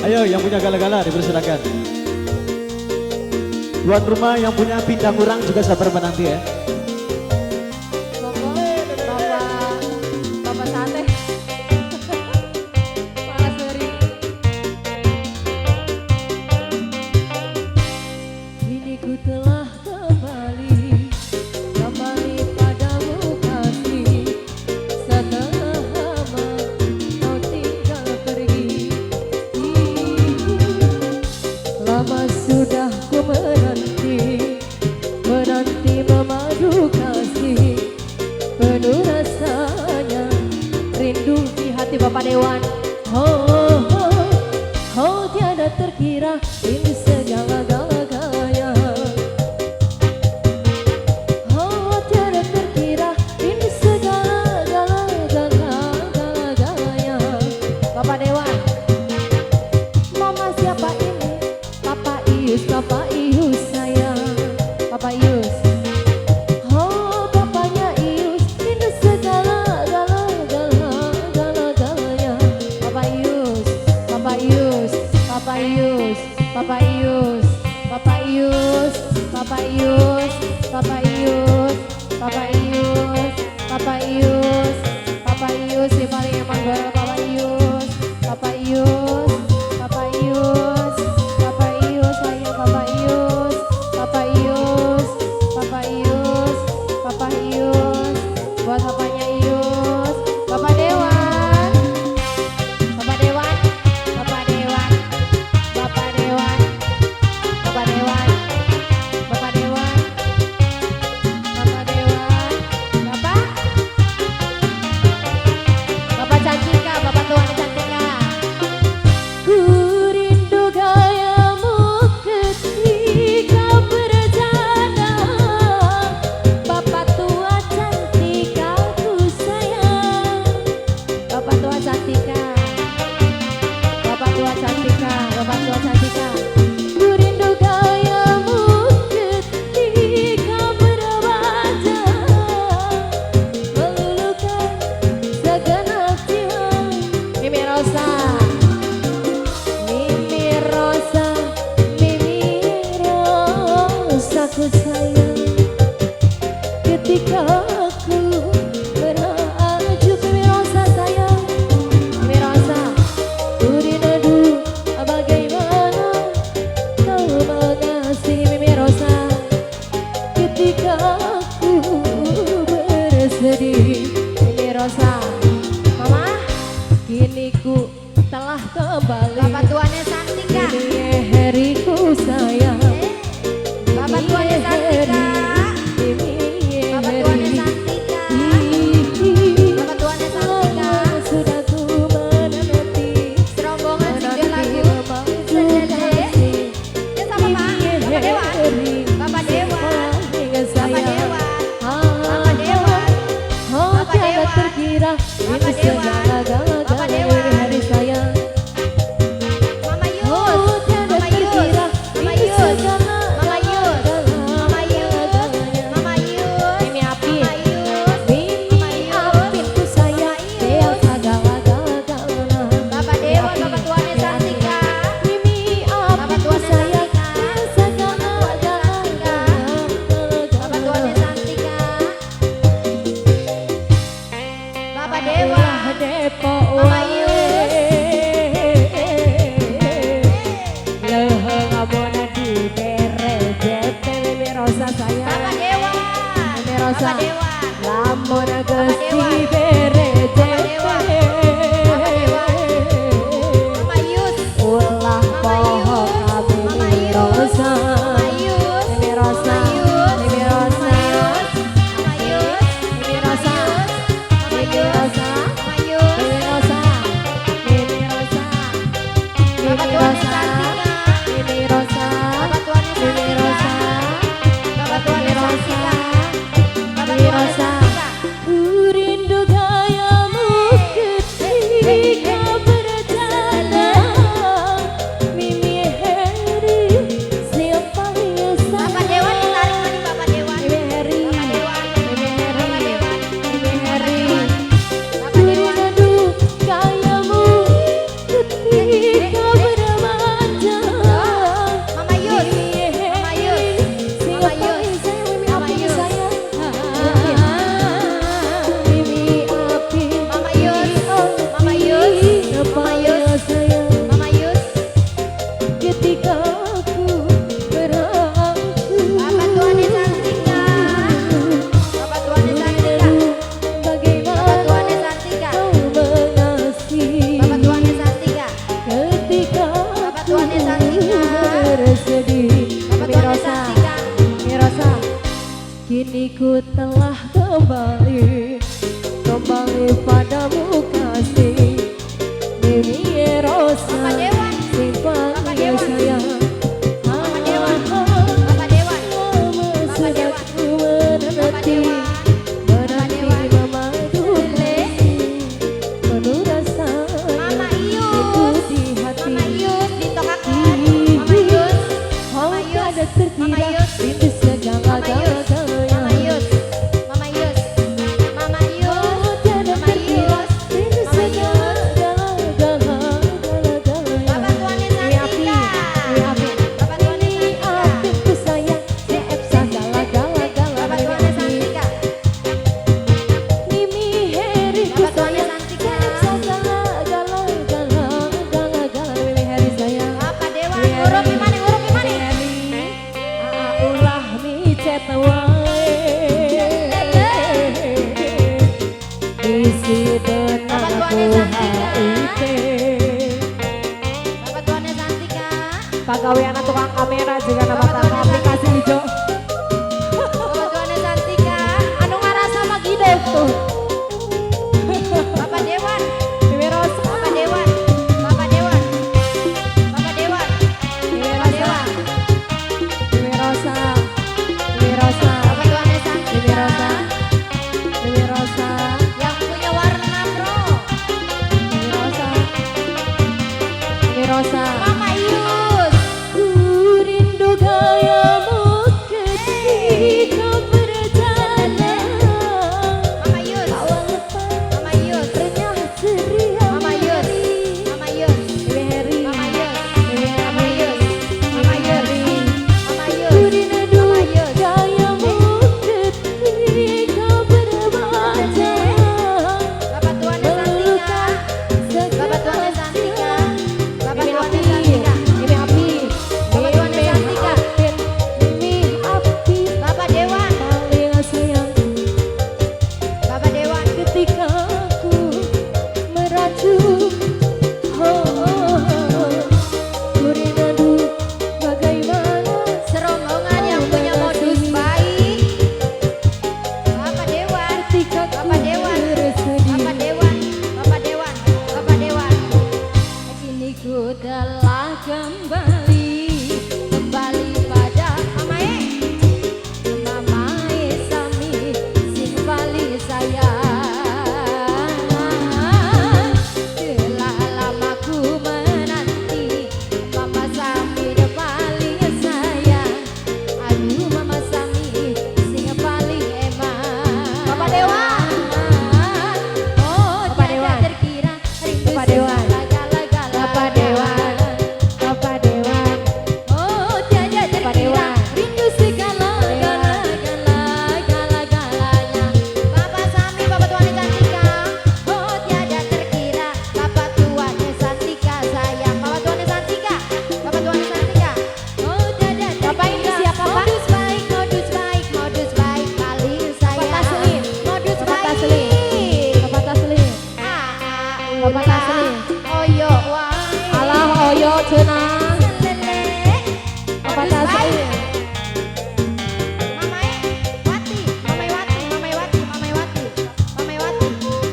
Ayo yang punya gala-gala dipersilakan. Tuan rumah yang punya pindang kurang juga sabar menanti ya. Bapak sate. Panas dari. Kini ku telah kembali padamu kasih. Setelah lama kau tinggal pergi. Lama sudah ku menanti memadu kasih. Penuh rasanya rindu di hati Bapak Dewan. Oh, oh, oh tiada terkira ini segala-galanya. Oh tiada terkira ini segala-galanya. Bapak Dewan, Mama siapa ini? Papa Ius sayang. Papa Ius. Oh bapaknya Ius ini segala-galanya. Papa Ius, Papa Ius, Papa Ius, Papa Ius, Papa Ius, Papa Ius, Papa Ius, Papa Ius, Papa Ius, Papa Ius, si paling emang baru Papa Ius, Papa Ius, Papa Ius, Papa Ius, sayang Papa Ius, Papa Ius, Papa Ius, Papa Ius, buat papanya Ius, Bapak Dewan, Bapak Dewan, Bapak Dewan, Bapak Dewan, Bapak Dewan, Bapak Dewan, Bapak Dewan, Bapak Cantika, Bapak Tuan Cantika. Ku rindu gayamu ketika berjalan. Bapak tua Cantika ku sayang. Bapak tua Cantika, Bapak tua Cantika, Bapak tua Cantika. Ku rindu gayamu ketika berwajah meluluhkan segenap jiwa. Mimi Rosa, Mimi Rosa, Mimi Rosa ku sayang. Ketika aku merajuk Mimi Rosa sayang. Mimi Rosa, ku rindu bagaimana kau mengasihi Mimi Rosa. Ketika aku bersedih Mimi Rosa. Mama, kini ku telah kembali. Bapak tuannya Santika. Ini heriku sayang. Bapak tuannya Santika. Bapak tuannya Santika. Bapak tuannya Santika. Sudah ku menanti serombongan single lagu Sejade. Ya sama Pak. Bapak Dewan. Bapak Dewan. Bapak Dewan. Bapak Dewan. Oh tiada terkira ini segala-galanya hari sayang. Mama Yus, oh tiada terkira ini segala-galanya. Mama Yus, Mama Yus, Mimi Apin, Mimi Apin ku sayang. Dia segala-galanya. Bapak Dewan, Bapak tuannya Santika. Mimi Apin ku sayang. Dia segala-galanya. Bapak tuannya Santika. Bapak Dewa, Depok, Mama Yus, leheng abona di beres JP Mimi Rosa sayang. Bapak Dewa, Mimi Rosa, Bapak Dewa, lamun Gusti beres JP. Mama Yus, ulah pohon kami Mimi Rosa. Mama Yus, Mimi Rosa, Mimi Rosa, Mama Yus, Mimi Rosa, Mimi Rosa, Mama Yus, Mimi Rosa, Mimi Rosa, Mimi Rosa, Mimi Rosa, Bapak tuannya Mimi Rosa, Bapak tuannya Santika, Bapak tuannya Santika. Ku rindu gayamu ketika berjalan. Mimi Heri siapa yang sayang. Bapak Dewan ditarik lagi Bapak Dewan. Mimi Heri, Bapak Dewan, Mimi Heri, Bapak Dewan, Mimi Heri. Bapak Dewan. Ku rindu gayamu ketika berjalan. Pagaweana tukang kamera juga nama tangga aplikasi hijau. Bapak Tuane Santika, Anu ngarasa mah gitu tuh. Bapak Dewan, Dewi Rosa. Bapak Dewan, Bapak Dewan, Bapak Dewan, Dewi Bapak Rosa. Dewan, Dewi Rosa. Dewi Rosa. Bapak Tuane Dewi Santika, Rosa. Dewi Rosa. yang punya warna bro, Dewi Rosa. Dewi Rosa. Mama Yus, Ku rindu gayamu ketika berjalan. Mama Yus, Awal lepas Mama Yus, renyah ceria. Mama Yus, Mama Yus, Dewi Heri. Mama Yus, Dewi Mama Heri. Yus, Mama Yus, Mama Ku Yus, rindu Mama Yus, gayamu ketika berbaca. Bapak Tuane Santika, Bapak Tuane Santika, Bapak Demi Tuane api, Santika, demi api, Bapak Tuane Santika, demi api, Bapak Dewan, paling sayang Bapak Dewan, ketika aku meracun. Ku rindu bagaimana serombongan yang punya modus baik, Bapak Dewan, ketika Bapak Dewan, bersedih. Bapak Dewan, Bapak Dewan, Bapak Dewan, Kini ku telah kembali pada Mama Mama Sami sing paling sayang. Telah lama ku menanti Mama Sami yang paling sayang. Aduh Mama Sami sing paling emang. Bapak Dewan. Oh Bapak tiada Dewan. terkira rindu Bapak Dewan. segala-gala. Bapak Dewan. Bapak Dewan. Oh tiada Bapak terkira Dewan. rindu segala-galanya. Bapak Sami, Bapak Tuane Santika, oh tiada terkira, Bapak Tuane Santika sayang, Bapak Tuane Santika, Bapak Tuane Santika, Oh tiada Bapak ini terkira. siapa Pak? Modus baik, Modus baik, modus baik, paling sayang, Taslim. modus Bapak baik, Taslim. Bapak Taslim. Bapak Taslim. Oyo, wai, Alah oyo cenah. lele, Bapak modus baik. Taslim. Mamae Wati, Mamae Wati, Mamae Wati, Mamae Wati, Mamae Wati,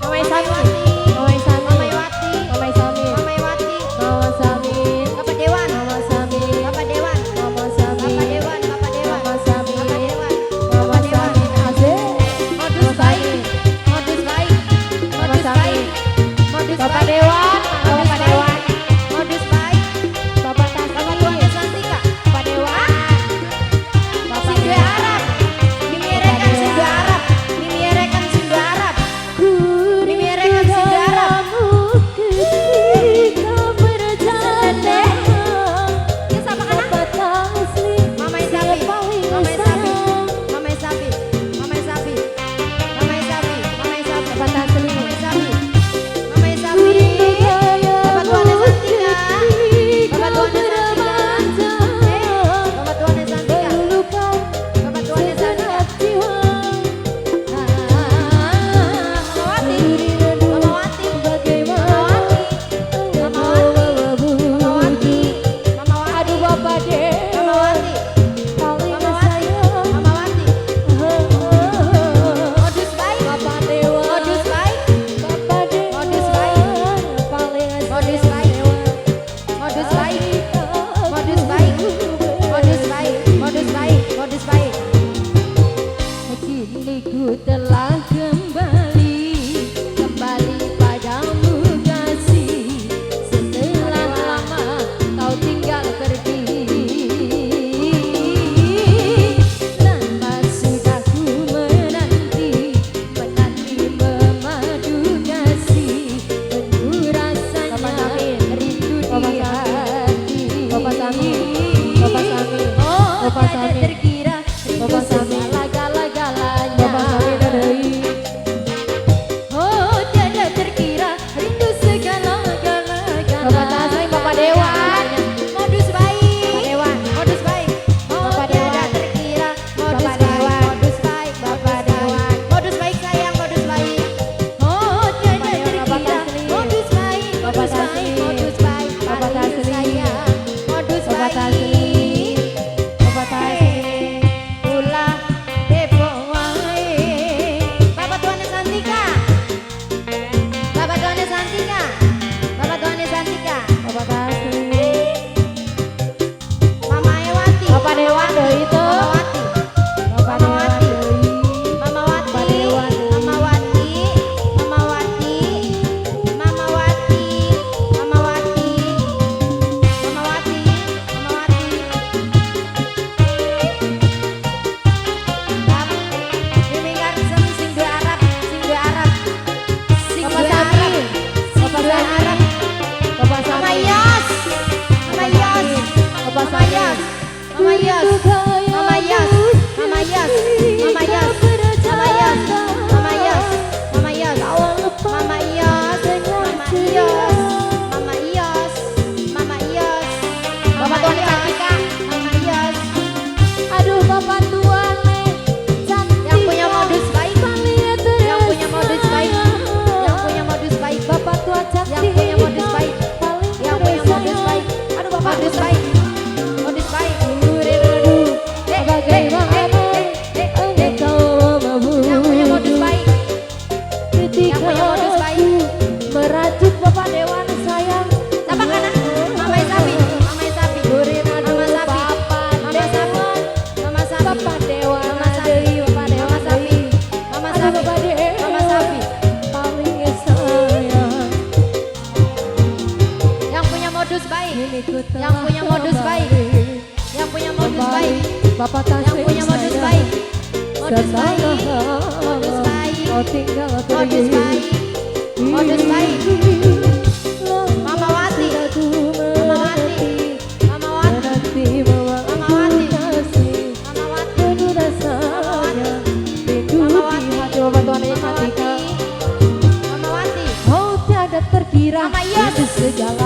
Mamai Sami. Wati, Mamai Sami. Mamae Wati, Mamai Sami. Mamae Wati, Mama Sami. Bapak Dewan, Mama Sami. Bapak Dewan, Mama Sami. Bapak Dewan, Bapak Dewan, Mama Sami. Bapak Dewan, Mama Bapak Dewan, Sami. Asik. modus baik, modus baik, Mama modus Sami. baik, modus Bapak baik, Dewan. modus Bapak baik, Dewan. modus baik, Bapak Bapak Taslim, Bapak Taslim, Ulah depo wae. Bapak Tuane Santika. Bapak Tuane Santika. Bapak Tuane Santika. Bapak Taslim, Mama Ewati. Bapak Dewan deh itu, Mama Wati. Bapak Dewan deh. Mama Wati. Bapak Dewan deh. Mama Wati. Mama Wati. Mama Wati. Mama Wati. Mama Wati. Mama Wati. Bab, dimingar sing dua Arab, sing dua Arab. Sing Bapak dua Sami, Arab. Bapak Sing dua Sami, Arab. Bapak Mama Sami, Yos. Mama Yos. Bapak Mama Sami. Yos. Mama Yos. Mama Yos. Mama Yos. Mama Yos. Mama Yos. Mama Yos. Mama Yos. Mama Yos. Mama Yos. Mama Yos. Mama Yos. Bapak Tuan Cantika. Mama Yos. Aduh Bapak Tuan cantik. Yang punya modus baik. Yang punya modus baik. Yang punya modus baik. Bapak Tuan cantik. Yang punya modus baik. Yang punya modus baik. Aduh Bapak modus baik. Modus baik. Yang punya modus baik. Yang punya modus baik. Merajuk Bapak Dewan sayang. Siapa kanan? Mama Isabi. Mama Isabi. Mama Sapi. Mama Sapi. Mama Sapi. Bapak Dewan Mama Sapi. Bapak Dewan Mama Sapi. Mama Sapi. Bapak Dewan Mama Sapi. paling sayang. Yang punya modus baik. Ini ku Yang punya telah modus baik. kembali. Yang punya modus baik. Bapak Yang Taslim punya modus sayang. baik. Modus baik. Sesalah Modus baik. kau tinggal Modus pergi. baik. Modus baik. Mama Wati. Mama Wati. Mama Wati. Menanti mama Mama Wati. kasih. Mama Wati. Penuh rasanya rindu Mama di Wati. hati Bapak Tuan yang Mama cantika. Wati. Mama Wati. Kau tiada terkira Mama Yos. di segala